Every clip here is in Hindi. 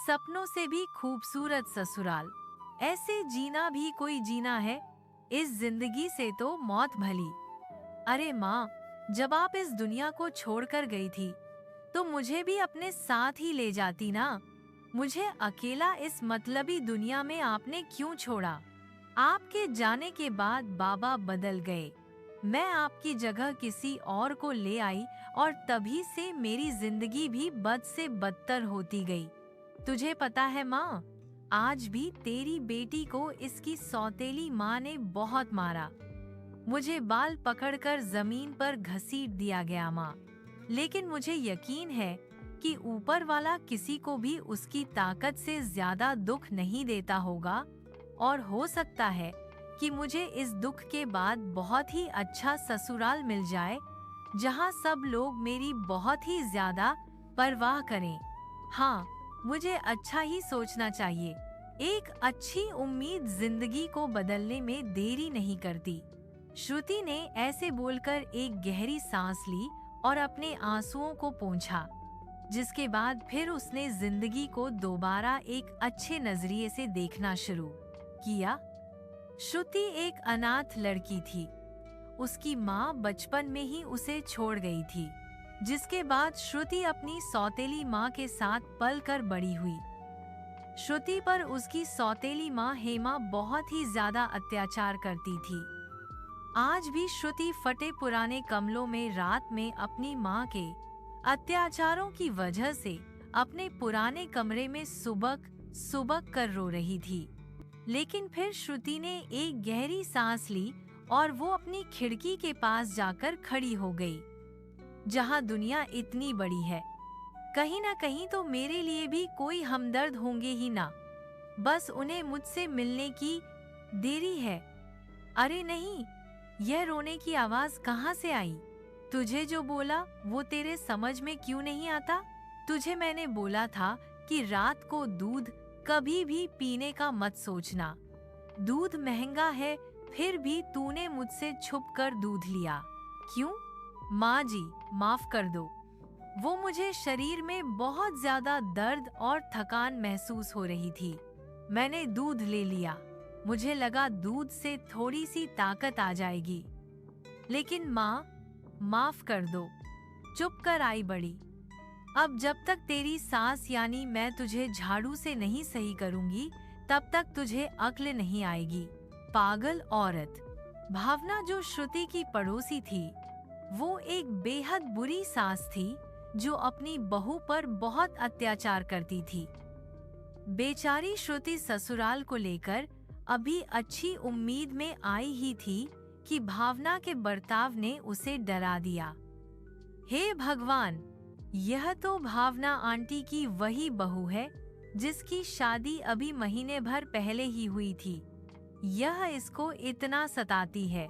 सपनों से भी खूबसूरत ससुराल, ऐसे जीना भी कोई जीना है, इस जिंदगी से तो मौत भली। अरे माँ, जब आप इस दुनिया को छोड़कर गई थी तो मुझे भी अपने साथ ही ले जाती ना। मुझे अकेला इस मतलबी दुनिया में आपने क्यों छोड़ा? आपके जाने के बाद बाबा बदल गए, मैं आपकी जगह किसी और को ले आई और तभी से मेरी जिंदगी भी बद से बदतर होती गई। तुझे पता है माँ, आज भी तेरी बेटी को इसकी सौतेली माँ ने बहुत मारा। मुझे बाल पकड़कर जमीन पर घसीट दिया गया माँ, लेकिन मुझे यकीन है कि ऊपर वाला किसी को भी उसकी ताकत से ज्यादा दुख नहीं देता होगा, और हो सकता है कि मुझे इस दुख के बाद बहुत ही अच्छा ससुराल मिल जाए, जहाँ सब लोग मेरी बहुत ही ज्यादा परवाह करें। हाँ, मुझे अच्छा ही सोचना चाहिए। एक अच्छी उम्मीद जिंदगी को बदलने में देरी नहीं करती। श्रुति ने ऐसे बोलकर एक गहरी सांस ली और अपने आंसुओं को पोंछा, जिसके बाद फिर उसने जिंदगी को दोबारा एक अच्छे नजरिए से देखना शुरू किया। श्रुति एक अनाथ लड़की थी। उसकी माँ बचपन में ही उसे छोड़ गई थी, जिसके बाद श्रुति अपनी सौतेली माँ के साथ पलकर बड़ी हुई। श्रुति पर उसकी सौतेली माँ हेमा बहुत ही ज्यादा अत्याचार करती थी। आज भी श्रुति फटे पुराने कमलों में रात में अपनी माँ के अत्याचारों की वजह से अपने पुराने कमरे में सुबक सुबक कर रो रही थी। लेकिन फिर श्रुति ने एक गहरी सांस ली और वो अपनी खिड़की के पास जाकर खड़ी हो गई। जहाँ दुनिया इतनी बड़ी है, कहीं ना कहीं तो मेरे लिए भी कोई हमदर्द होंगे ही ना। बस उन्हें मुझसे मिलने की देरी है। अरे नहीं, यह रोने की आवाज कहाँ से आई? तुझे जो बोला वो तेरे समझ में क्यों नहीं आता? तुझे मैंने बोला था कि रात को दूध कभी भी पीने का मत सोचना। दूध महंगा है, फिर भी तूने मुझसे छुपकर दूध लिया। क्यों? माँ जी, माफ कर दो। वो मुझे शरीर में बहुत ज्यादा दर्द और थकान महसूस हो रही थी। मैंने दूध ले लिया। मुझे लगा दूध से थोड़ी सी ताकत आ जाएगी। लेकिन माँ, माफ कर दो। चुप कर आई बड़ी। अब जब तक तेरी सास यानी मैं तुझे झाड़ू से नहीं सही करूंगी, तब तक तुझे अक्ल नहीं आएगी, पागल औरत। भावना, जो श्रुति की पड़ोसी थी, वो एक बेहद बुरी सास थी जो अपनी बहू पर बहुत अत्याचार करती थी। बेचारी श्रुति ससुराल को लेकर अभी अच्छी उम्मीद में आई ही थी कि भावना के बर्ताव ने उसे डरा दिया। हे भगवान, यह तो भावना आंटी की वही बहू है जिसकी शादी अभी महीने भर पहले ही हुई थी। यह इसको इतना सताती है।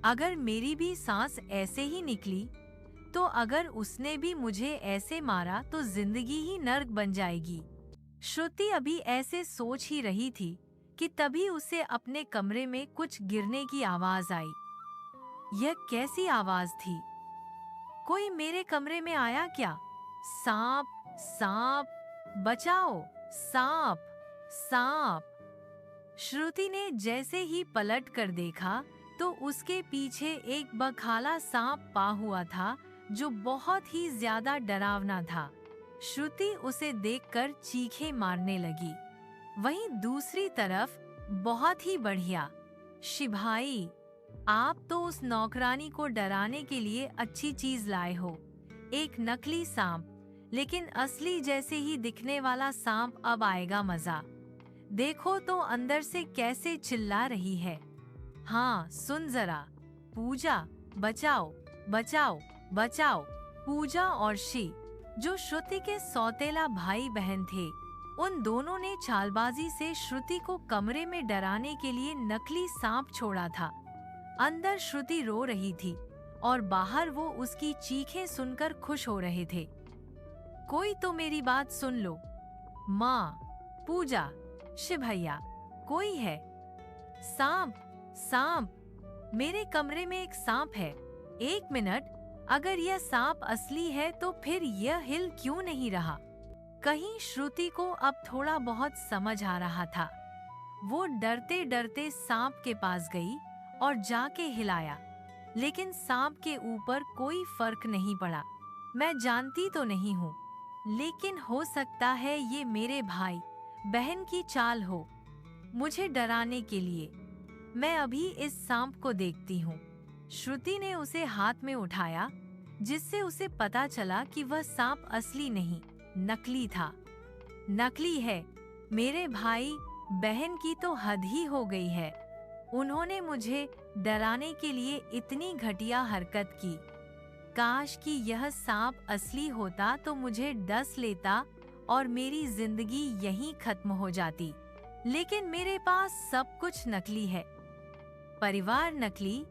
अगर मेरी भी सांस ऐसे ही निकली, तो अगर उसने भी मुझे ऐसे मारा तो जिंदगी ही नर्क बन जाएगी। श्रुति अभी ऐसे सोच ही रही थी कि तभी उसे अपने कमरे में कुछ गिरने की आवाज आई। यह कैसी आवाज थी? कोई मेरे कमरे में आया क्या? सांप, सांप, बचाओ, सांप, सांप। श्रुति ने जैसे ही पलट कर देखा तो उसके पीछे एक बखाला सांप पा हुआ था जो बहुत ही ज्यादा डरावना था। श्रुति उसे देखकर चीखें मारने लगी। वहीं दूसरी तरफ बहुत ही बढ़िया, शिभाई, आप तो उस नौकरानी को डराने के लिए अच्छी चीज लाए हो, एक नकली सांप। लेकिन असली जैसे ही दिखने वाला सांप अब आएगा मजा। देखो तो अंदर से कैसे चिल्ला रही है। हाँ, सुन जरा, पूजा, बचाओ, बचाओ, बचाओ। पूजा और शी, जो श्रुति के सौतेला भाई बहन थे, उन दोनों ने चालबाजी से श्रुति को कमरे में डराने के लिए नकली सांप छोड़ा था। अंदर श्रुति रो रही थी और बाहर वो उसकी चीखें सुनकर खुश हो रहे थे। कोई तो मेरी बात सुन लो। माँ, पूजा, शिभैया, कोई है? सांप, सांप, मेरे कमरे में एक सांप है। एक मिनट, अगर यह सांप असली है तो फिर यह हिल क्यों नहीं रहा? कहीं श्रुति को अब थोड़ा बहुत समझ आ रहा था। वो डरते डरते सांप के पास गई और जाके हिलाया, लेकिन सांप के ऊपर कोई फर्क नहीं पड़ा। मैं जानती तो नहीं हूँ, लेकिन हो सकता है ये मेरे भाई बहन की चाल हो, मुझे डराने के लिए। मैं अभी इस सांप को देखती हूँ। श्रुति ने उसे हाथ में उठाया, जिससे उसे पता चला कि वह सांप असली नहीं, नकली था। नकली है? मेरे भाई बहन की तो हद ही हो गई है। उन्होंने मुझे डराने के लिए इतनी घटिया हरकत की। काश कि यह सांप असली होता तो मुझे डस लेता और मेरी जिंदगी यहीं खत्म हो जाती। लेकिन मेरे पास सब कुछ नकली है। परिवार नकली,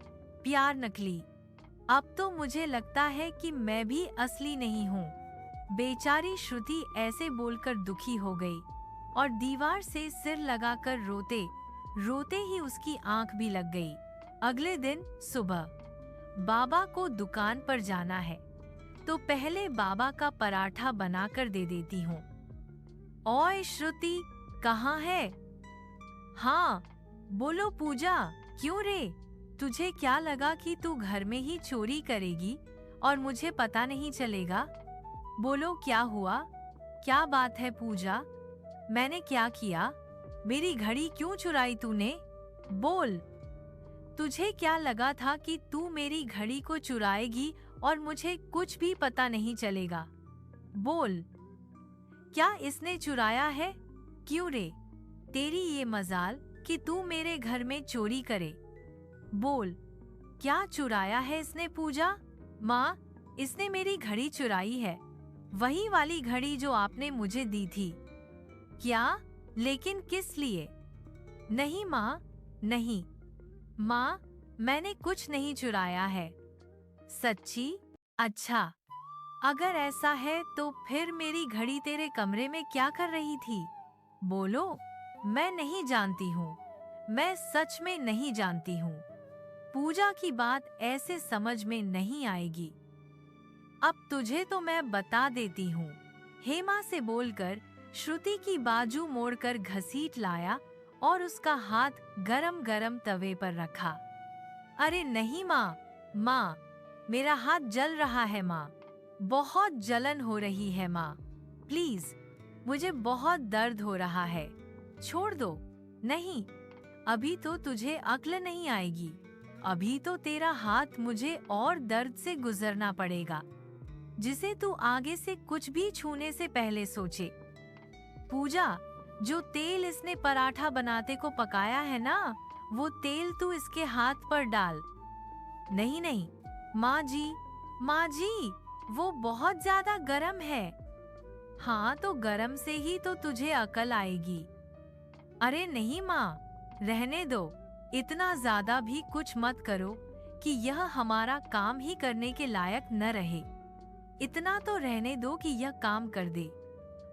प्यार नकली। अब तो मुझे लगता है कि मैं भी असली नहीं हूँ। बेचारी श्रुति ऐसे बोलकर दुखी हो गई और दीवार से सिर लगाकर रोते रोते ही उसकी आंख भी लग गई। अगले दिन सुबह बाबा को दुकान पर जाना है, तो पहले बाबा का पराठा बनाकर दे देती हूँ। ओए श्रुति, कहाँ है? हाँ, बोलो पूजा, क्यों रे? तुझे क्या लगा कि तू घर में ही चोरी करेगी और मुझे पता नहीं चलेगा? बोलो क्या हुआ? क्या बात है पूजा? मैंने क्या किया? मेरी घड़ी क्यों चुराई तूने? बोल। तुझे क्या लगा था कि तू मेरी घड़ी को चुराएगी और मुझे कुछ भी पता नहीं चलेगा? बोल, क्या इसने चुराया है? क्यों रे? तेरी ये मजाल कि तू मेरे घर में चोरी करे। बोल, क्या चुराया है इसने पूजा? माँ, इसने मेरी घड़ी चुराई है, वही वाली घड़ी जो आपने मुझे दी थी। क्या? लेकिन किस लिए? नहीं माँ, नहीं। माँ, मैंने कुछ नहीं चुराया है। सच्ची? अच्छा, अगर ऐसा है तो फिर मेरी घड़ी तेरे कमरे में क्या कर रही थी? बोलो। मैं नहीं जानती हूँ, मैं सच में नहीं जानती हूँ। पूजा की बात ऐसे समझ में नहीं आएगी। अब तुझे तो मैं बता देती हूँ। हेमा से बोलकर श्रुति की बाजू मोड़कर घसीट लाया और उसका हाथ गरम गरम तवे पर रखा। अरे नहीं माँ, माँ, मेरा हाथ जल रहा है माँ, बहुत जलन हो रही है माँ, प्लीज, मुझे बहुत दर्द हो रहा है, छोड़ दो। नहीं, अभी तो तुझे अक्ल नहीं आएगी, अभी तो तेरा हाथ मुझे और दर्द से गुजरना पड़ेगा, जिसे तू आगे से कुछ भी छूने से पहले सोचे। पूजा, जो तेल इसने पराठा बनाते को पकाया है ना, वो तेल तू इसके हाथ पर डाल। नहीं नहीं, माँ जी, माँ जी, वो बहुत ज्यादा गरम है। हाँ, तो गरम से ही तो तुझे अकल आएगी। अरे नहीं माँ, रहने दो, इतना ज्यादा भी कुछ मत करो कि यह हमारा काम ही करने के लायक न रहे। इतना तो रहने दो कि यह काम कर दे,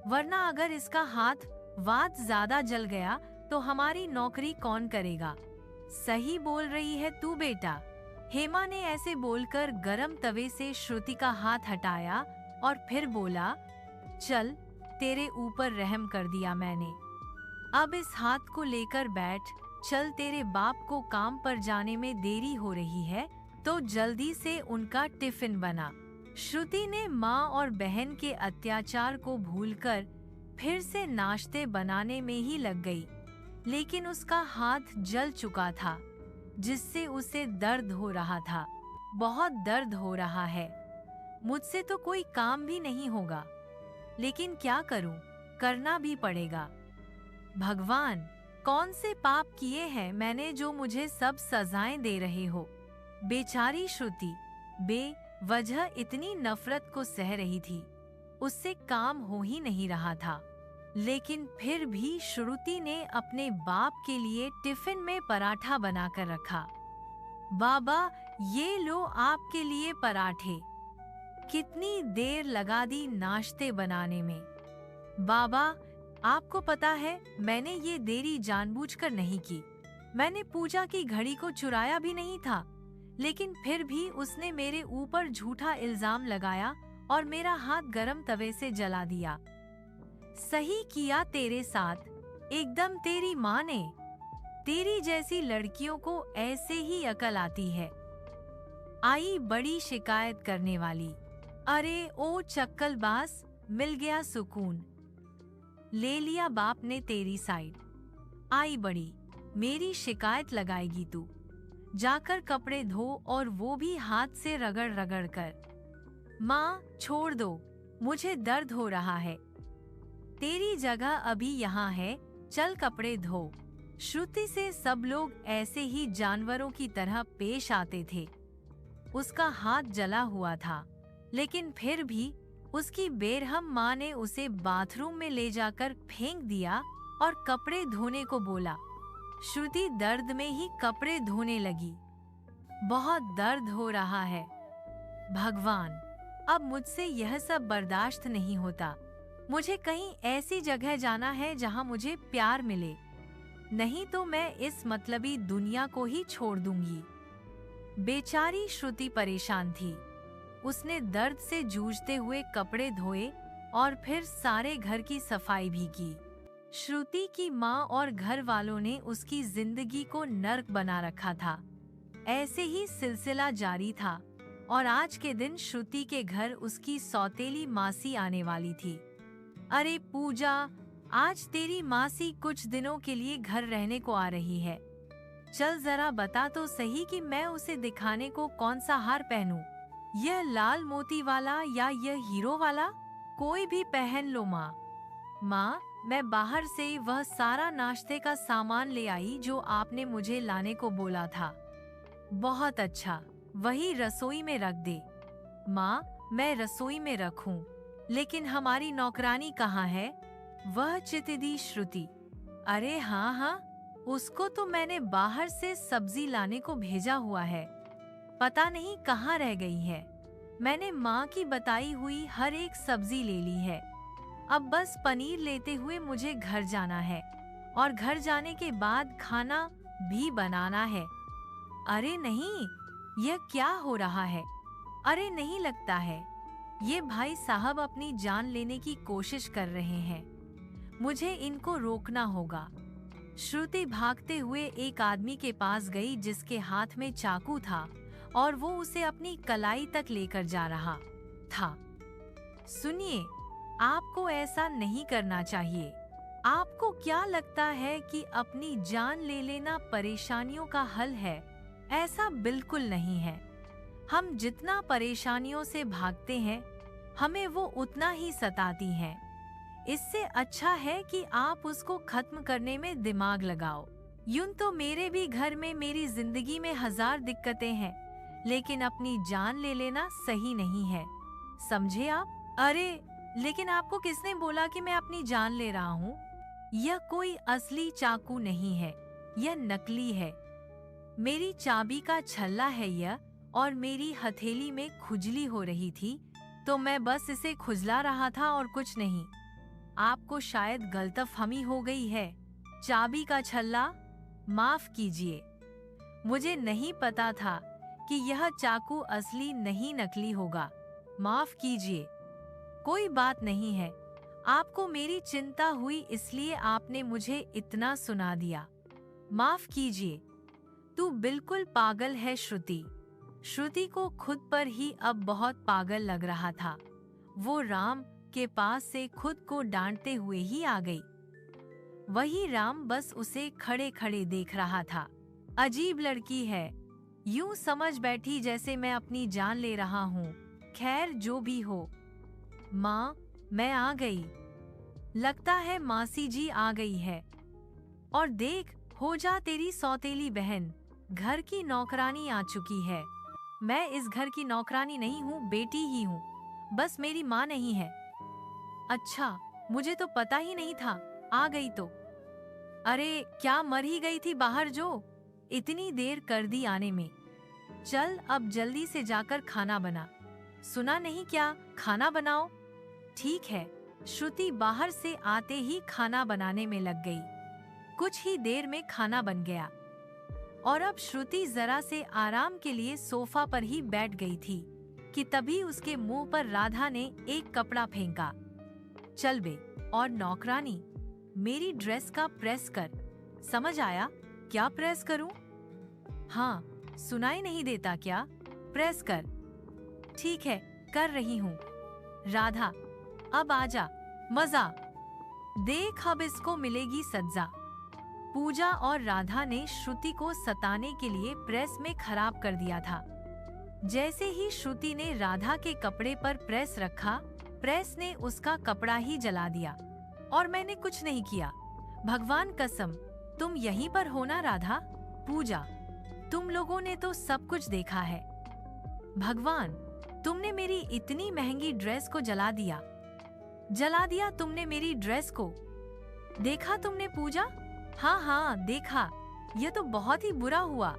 वरना अगर इसका हाथ वात ज्यादा जल गया तो हमारी नौकरी कौन करेगा? सही बोल रही है तू बेटा। हेमा ने ऐसे बोलकर गरम तवे से श्रुति का हाथ हटाया और फिर बोला, चल, तेरे ऊपर रहम कर दिया मैंने, अब इस हाथ को लेकर बैठ, चल, तेरे बाप को काम पर जाने में देरी हो रही है, तो जल्दी से उनका टिफिन बना। श्रुति ने माँ और बहन के अत्याचार को भूलकर फिर से नाश्ते बनाने में ही लग गई, लेकिन उसका हाथ जल चुका था, जिससे उसे दर्द हो रहा था, बहुत दर्द हो रहा है। मुझसे तो कोई काम भी नहीं होगा, लेकिन क्या करूं, करना भी पड़ेगा। भगवान, कौन से पाप किए हैं मैंने जो मुझे सब सजाएं दे रहे हो? बेचारी श्रुति बेवजह इतनी नफरत को सह रही थी, उससे काम हो ही नहीं रहा था, लेकिन फिर भी श्रुति ने अपने बाप के लिए टिफिन में पराठा बनाकर रखा। बाबा, ये लो आपके लिए पराठे। कितनी देर लगा दी नाश्ते बनाने में। बाबा, आपको पता है मैंने ये देरी जानबूझकर नहीं की, मैंने पूजा की घड़ी को चुराया भी नहीं था, लेकिन फिर भी उसने मेरे ऊपर झूठा इल्जाम लगाया और मेरा हाथ गरम तवे से जला दिया। सही किया तेरे साथ, एकदम तेरी माँ ने। तेरी जैसी लड़कियों को ऐसे ही अकल आती है। आई बड़ी शिकायत करने वाली। अरे ओ चक्कलबाज, मिल गया सुकून, ले लिया बाप ने तेरी साइड। आई बड़ी, मेरी शिकायत लगाएगी तू? जाकर कपड़े धो, और वो भी हाथ से रगड़ रगड़ कर। माँ छोड़ दो, मुझे दर्द हो रहा है। तेरी जगह अभी यहाँ है, चल कपड़े धो। श्रुति से सब लोग ऐसे ही जानवरों की तरह पेश आते थे। उसका हाथ जला हुआ था, लेकिन फिर भी उसकी बेरहम माँ ने उसे बाथरूम में ले जाकर फेंक दिया और कपड़े धोने को बोला। श्रुति दर्द में ही कपड़े धोने लगी। बहुत दर्द हो रहा है भगवान, अब मुझसे यह सब बर्दाश्त नहीं होता। मुझे कहीं ऐसी जगह जाना है जहां मुझे प्यार मिले, नहीं तो मैं इस मतलबी दुनिया को ही छोड़ दूंगी। बेचारी श्रुति परेशान थी। उसने दर्द से जूझते हुए कपड़े धोए और फिर सारे घर की सफाई भी की। श्रुति की माँ और घर वालों ने उसकी जिंदगी को नर्क बना रखा था। ऐसे ही सिलसिला जारी था और आज के दिन श्रुति के घर उसकी सौतेली मासी आने वाली थी। अरे पूजा, आज तेरी मासी कुछ दिनों के लिए घर रहने को आ रही है। चल जरा बता तो सही कि मैं उसे दिखाने को कौन सा हार पहनूं? यह लाल मोती वाला या यह हीरो वाला? कोई भी पहन लो माँ। माँ, मैं बाहर से वह सारा नाश्ते का सामान ले आई जो आपने मुझे लाने को बोला था। बहुत अच्छा, वही रसोई में रख दे। माँ, मैं रसोई में रखूं, लेकिन हमारी नौकरानी कहाँ है? वह चितिदी श्रुति। अरे हाँ हाँ, उसको तो मैंने बाहर से सब्जी लाने को भेजा हुआ है, पता नहीं कहाँ रह गई है। मैंने माँ की बताई हुई हर एक सब्जी ले ली है। अब बस पनीर लेते हुए मुझे घर जाना है और घर जाने के बाद खाना भी बनाना है। अरे नहीं, यह क्या हो रहा है? अरे नहीं, लगता है ये भाई साहब अपनी जान लेने की कोशिश कर रहे हैं। मुझे इनको रोकना होगा। श्रुति भागते हुए एक आदमी के पास गई जिसके हाथ में चाकू था और वो उसे अपनी कलाई तक लेकर जा रहा था। सुनिए, आपको ऐसा नहीं करना चाहिए। आपको क्या लगता है कि अपनी जान ले लेना परेशानियों का हल है? ऐसा बिल्कुल नहीं है। हम जितना परेशानियों से भागते हैं, हमें वो उतना ही सताती हैं। इससे अच्छा है कि आप उसको खत्म करने में दिमाग लगाओ। यूं तो मेरे भी घर में मेरी जिंदगी में 1000 दिक्कतें हैं, लेकिन अपनी जान ले लेना सही नहीं है, समझे आप? अरे लेकिन आपको किसने बोला कि मैं अपनी जान ले रहा हूँ? यह कोई असली चाकू नहीं है, यह नकली है। मेरी चाबी का छल्ला है यह, और मेरी हथेली में खुजली हो रही थी तो मैं बस इसे खुजला रहा था और कुछ नहीं। आपको शायद गलतफहमी हो गई है। चाबी का छल्ला? माफ कीजिए, मुझे नहीं पता था कि यह चाकू असली नहीं नकली होगा। माफ कीजिए। कोई बात नहीं है, आपको मेरी चिंता हुई इसलिए आपने मुझे इतना सुना दिया। माफ कीजिए। तू बिल्कुल पागल है श्रुति। श्रुति को खुद पर ही अब बहुत पागल लग रहा था। वो राम के पास से खुद को डांटते हुए ही आ गई। वही राम बस उसे खड़े खड़े देख रहा था। अजीब लड़की है, यूं समझ बैठी जैसे मैं अपनी जान ले रहा हूँ। खैर जो भी हो। माँ, मैं आ गई। लगता है मासी जी आ गई है। और देख, हो जा तेरी सौतेली बहन, घर की नौकरानी आ चुकी है। मैं इस घर की नौकरानी नहीं हूँ, बेटी ही हूँ, बस मेरी माँ नहीं है। अच्छा, मुझे तो पता ही नहीं था, आ गई तो। अरे क्या मर ही गई थी बाहर जो? इतनी देर कर दी आने में। चल अब जल्दी से जाकर खाना बना। सुना नहीं क्या, खाना बनाओ। ठीक है। श्रुति बाहर से आते ही खाना बनाने में लग गई। कुछ ही देर में खाना बन गया और अब श्रुति जरा से आराम के लिए सोफा पर ही बैठ गई थी कि तभी उसके मुंह पर राधा ने एक कपड़ा फेंका। चल बे। और नौकरानी, मेरी ड्रेस का प्रेस कर। समझ आया? क्या प्रेस करूं? हाँ, सुनाई नहीं देता क्या? प्रेस कर। ठीक है, कर रही हूँ। राधा, अब आजा, मजा देख, अब इसको मिलेगी सजा। पूजा और राधा ने श्रुति को सताने के लिए प्रेस में खराब कर दिया था। जैसे ही श्रुति ने राधा के कपड़े पर प्रेस रखा, प्रेस ने उसका कपड़ा ही जला दिया। और मैंने कुछ नहीं किया। भगवान कसम, तुम यहीं पर हो ना राधा? पूजा, तुम लोगों ने तो सब कुछ देखा है। भगवान, तुमने मेरी इतनी महंगी ड्रेस को जला दिया। जला दिया तुमने मेरी ड्रेस को। देखा तुमने पूजा? हाँ हाँ देखा, ये तो बहुत ही बुरा हुआ।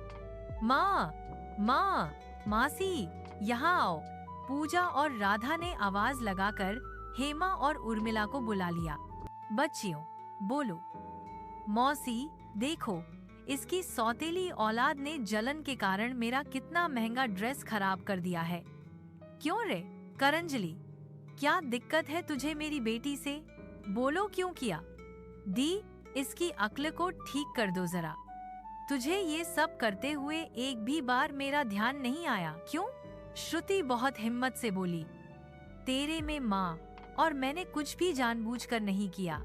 माँ, माँ, मासी, यहाँ आओ। पूजा और राधा ने आवाज लगाकर हेमा और उर्मिला को बुला लिया। बच्चियों, बोलो। मौसी, देखो, इसकी सौतेली औलाद ने जलन के कारण मेरा कितना महंगा ड्रेस खराब कर दिया है। क्यों रे करंजली, क्या दिक्कत है तुझे मेरी बेटी से? बोलो क्यों किया? दी, इसकी अक्ल को ठीक कर दो जरा। तुझे ये सब करते हुए एक भी बार मेरा ध्यान नहीं आया क्यों? श्रुति बहुत हिम्मत से बोली। तेरे में माँ, और मैंने कुछ भी जानबूझकर नहीं किया।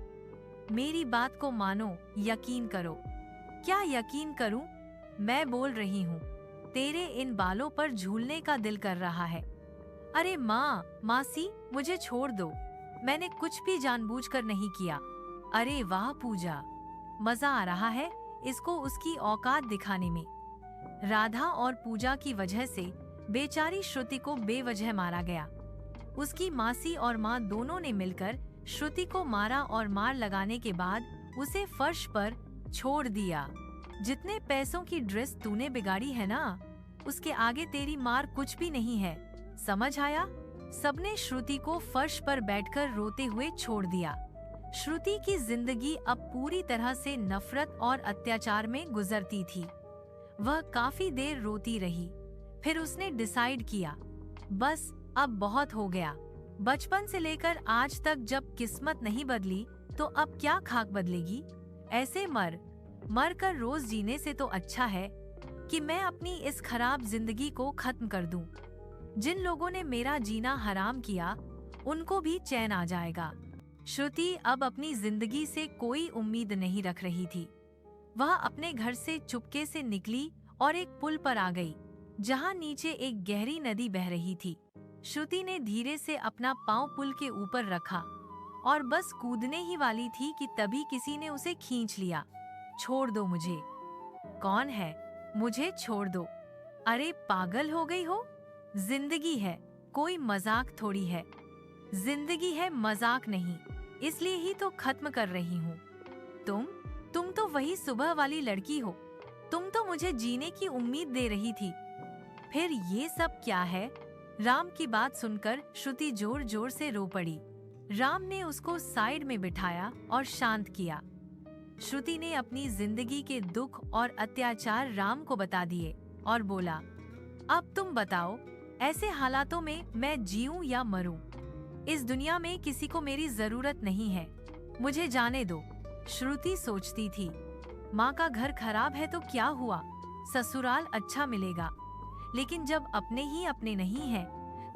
मेरी बात को मानो, यकीन करो। क्या यकीन करूं? मैं बोल रही हूँ, तेरे इन बालों पर झूलने का दिल कर रहा है। अरे माँ, मासी, मुझे छोड़ दो। मैंने कुछ भी जानबूझकर नहीं किया। अरे वाह पूजा, मजा आ रहा है इसको उसकी औकात दिखाने में। राधा और पूजा की वजह से बेचारी श्रुति को बेवजह मारा गया। उसकी मासी और माँ दोनों ने मिलकर श्रुति को मारा और मार लगाने के बाद उसे फर्श पर छोड़ दिया। जितने पैसों की ड्रेस तूने बिगाड़ी है ना, उसके आगे तेरी मार कुछ भी नहीं है। समझ आया? सबने श्रुति को फर्श पर बैठकर रोते हुए छोड़ दिया। श्रुति की जिंदगी अब पूरी तरह से नफरत और अत्याचार में गुजरती थी। वह काफी देर रोती रही। फिर उसने डिसाइड किया, बस अब बहुत हो गया। बचपन से लेकर आज तक जब किस्मत नहीं बदली, तो अब क्या खाक बदलेगी? ऐसे मर कर रोज जीने से तो अच्छा है कि मैं अपनी इस खराब जिंदगी को खत्म कर दूं। जिन लोगों ने मेरा जीना हराम किया, उनको भी चैन आ जाएगा। श्रुति अब अपनी जिंदगी से कोई उम्मीद नहीं रख रही थी। वह अपने घर से चुपके से निकली और एक पुल पर आ गई, जहां नीचे एक गहरी नदी बह रही थी। श्रुति ने धीरे से अपना पांव पुल के ऊपर रखा और बस कूदने ही वाली थी कि तभी किसी ने उसे खींच लिया। छोड़ दो मुझे। कौन है? मुझे छोड़ दो। अरे पागल हो गई हो? जिंदगी है, कोई मजाक थोड़ी है। जिंदगी है, मजाक नहीं। इसलिए ही तो खत्म कर रही हूँ। तुम तो वही सुबह वाली लड़की हो। तुम तो मुझे जीने की उम्मीद दे रही थी। फिर ये सब क्या है? राम की बात सुनकर श्रुति जोर जोर से रो पड़ी। राम ने उसको साइड में बिठाया और शांत किया। श्रुति ने अपनी जिंदगी के दुख और अत्याचार राम को बता दिए और बोला, अब तुम बताओ, ऐसे हालातों में मैं जीऊं या मरूं? इस दुनिया में किसी को मेरी जरूरत नहीं है, मुझे जाने दो। श्रुति सोचती थी, माँ का घर खराब है तो क्या हुआ, ससुराल अच्छा मिलेगा। लेकिन जब अपने ही अपने नहीं हैं,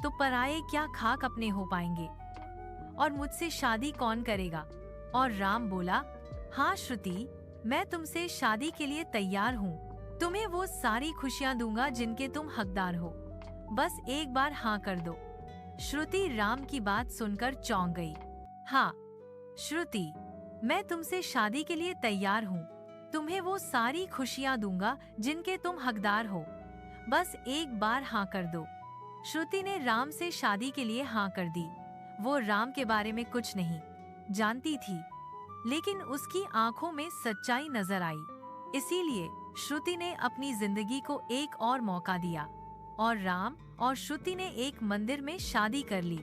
तो पराये क्या खाक अपने हो पाएंगे? और मुझसे शादी कौन करेगा? और राम बोला, हाँ श्रुति, मैं तुमसे शादी के लिए तैयार हूँ। तुम्हें वो सारी खुशियाँ दूंगा जिनके तुम हकदार हो। बस एक बार हाँ कर दो। श्रुति राम की बात सुनकर चौंक गई। हाँ श्रुति, मैं तुमसे शादी के लिए तैयार हूँ। तुम्हें वो सारी खुशियाँ दूंगा जिनके तुम हकदार हो। बस एक बार हाँ कर दो। श्रुति ने राम से शादी के लिए हाँ कर दी। वो राम के बारे में कुछ नहीं जानती थी, लेकिन उसकी आंखों में सच्चाई नजर आई। इसीलिए श्रुति ने अपनी जिंदगी को एक और मौका दिया और राम और श्रुति ने एक मंदिर में शादी कर ली।